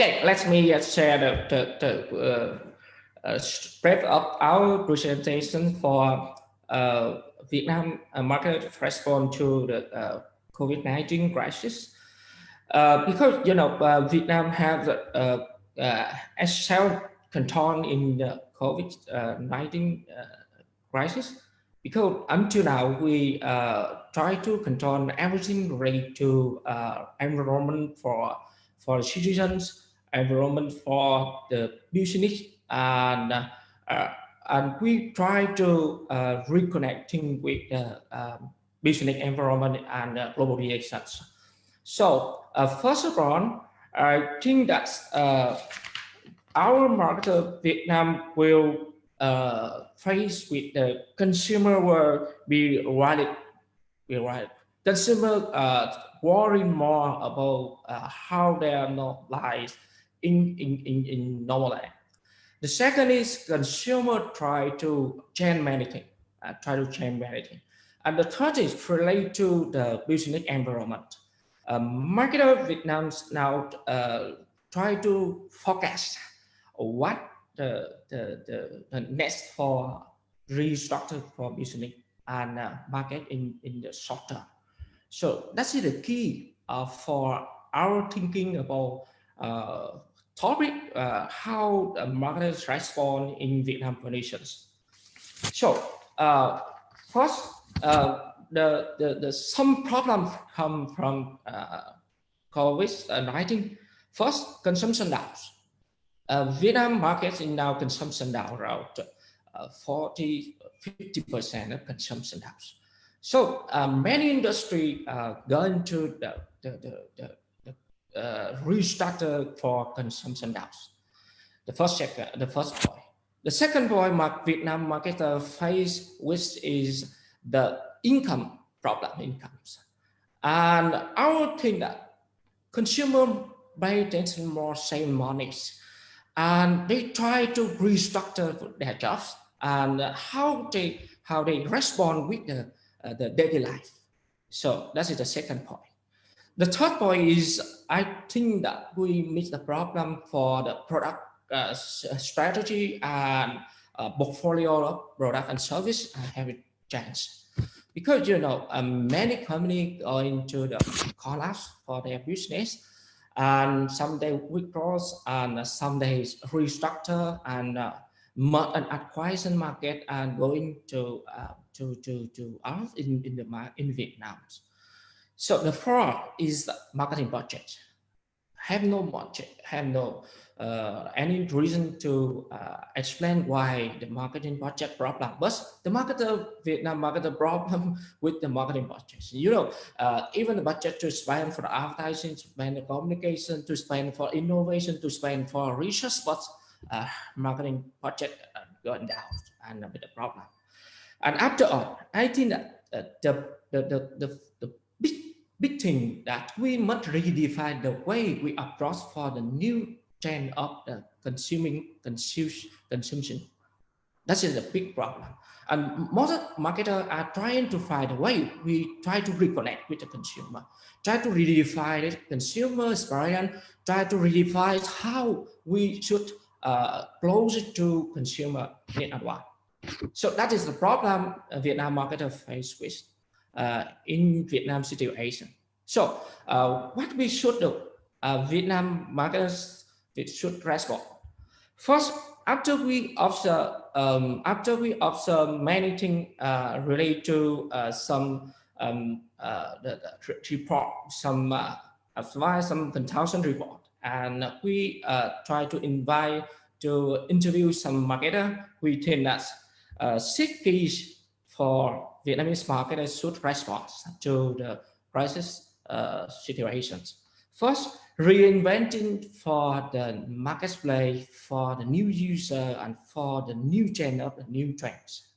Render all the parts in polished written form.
Okay, let me share the spread of our presentation for Vietnam market response to the COVID-19 crisis. Because Vietnam has a self-control in the COVID-19 crisis. Because until now we try to control everything related to environment for citizens, environment for the business, and we try to reconnecting with the business environment and global relations. So first of all, I think that our market Vietnam will face with the consumer will be right. Consumer worry more about how their lives in normal life. The second is consumer try to change many things, and the third is related to the business environment. Marketer Vietnam's now try to forecast what the next for restructure for business and market in the short term. So that's the key for our thinking about topic how the marketers respond in Vietnam conditions. So first, the some problems come from COVID-19. First, consumption down. Vietnam markets in now consumption down around 40-50% of consumption down. So many industry going to the restructure for consumption down. The first point. The second point, Vietnam marketer face with is the income problem, incomes, and I would think that consumer pay attention more save monies, and they try to restructure their jobs and how they respond with the daily life. So that is the second point. The third point is I think that we miss the problem for the product strategy and portfolio of product and service have changed, because many companies go into the collapse for their business, and some they withdraw and some they restructure and acquisition market and going to out in Vietnam. So the fourth is the marketing budget. Have no budget, have no any reason to explain why the marketing budget problem. But the Vietnam marketer problem with the marketing budget. Even the budget to spend for advertising, to spend the communication, to spend for innovation, to spend for research, but marketing budget going down and with the problem. And after all, I think that the big thing that we must redefine the way we approach for the new trend of the consumption. That is a big problem. And most marketers are trying to find a way we try to reconnect with the consumer, try to redefine the consumer experience, try to redefine how we should close it to consumer in advance. So that is the problem Vietnam marketers face with in Vietnam situation. So what we should do, Vietnam marketers should respond. First, after we observe many things related to some the report, some advice, some consultant report, and we try to invite to interview some marketer. We think that 6 keys for Vietnamese marketers should respond to the crisis situations. First, reinventing for the marketplace, for the new user, and for the new trend of the new trends.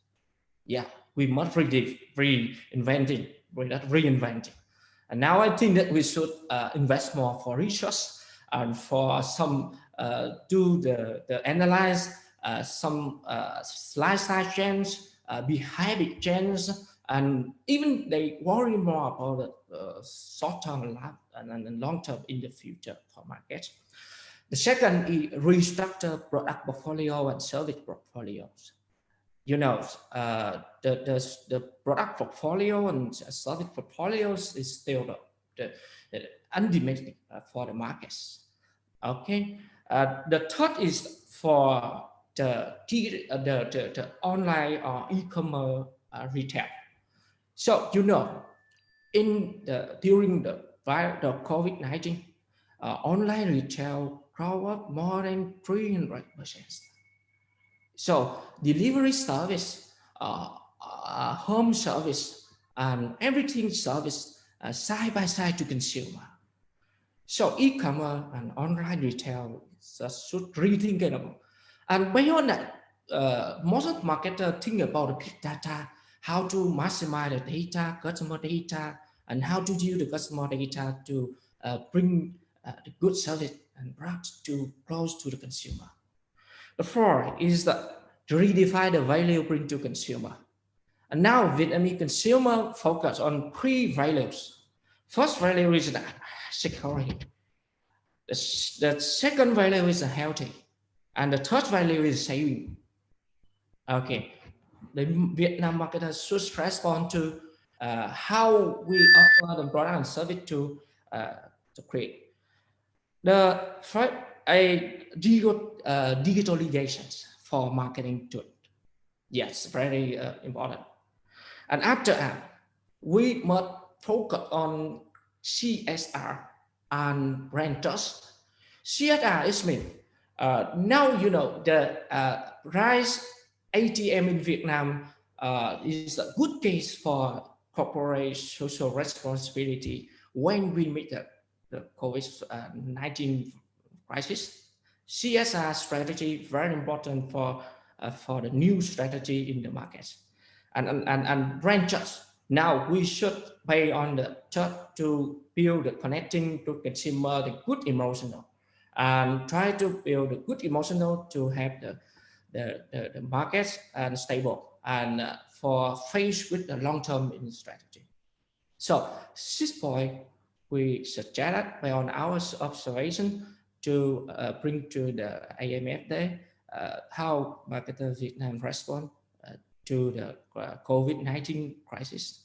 Yeah, we must reinventing. And now I think that we should invest more for research and for some do the analyze some lifestyle trends, behavior trends, and even they worry more about the short-term and long-term in the future for markets. The second is restructure product portfolio and service portfolios. You know, the product portfolio and service portfolios is still the undemanding for the markets. Okay. The third is for the online or e-commerce retail. So you know, during the COVID-19, online retail grew up more than 300%. So delivery service, home service, and everything service side by side to consumer. So e-commerce and online retail should rethink it. And beyond that, most of marketers think about the big data, how to maximize the data, customer data, and how to use the customer data to bring the good service and products to close to the consumer. The fourth is to redefine the value bring to consumer. And now Vietnamese consumer focus on three values. First value is the security. The second value is healthy. And the third value is saving. Okay. The Vietnam marketers should respond to how we offer the product and service to create. The first, digitalization for marketing tool. Yes, very important. And after that, we must focus on CSR and brand trust. CSR is mean now you know the rise ATM in Vietnam is a good case for corporate social responsibility when we meet the COVID-19 crisis. CSR strategy very important for the new strategy in the market, and brand trust. Now we should pay on the trust to build the connecting to consumer the good emotional, and try to build a good emotional to have the market and stable and for face with the long-term strategy. So 6 point we suggested based on our observation to bring to the AMF Day how marketer Vietnam respond to the COVID-19 crisis.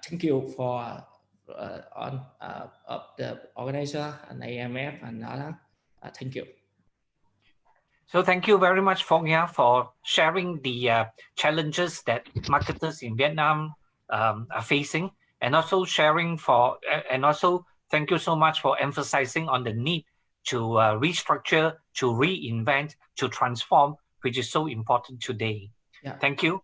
Thank you for of the organizer and AMF and other. Thank you. So thank you very much, Phuoc Nghia, for sharing the challenges that marketers in Vietnam are facing, and also thank you so much for emphasizing on the need to restructure, to reinvent, to transform, which is so important today. Yeah. Thank you.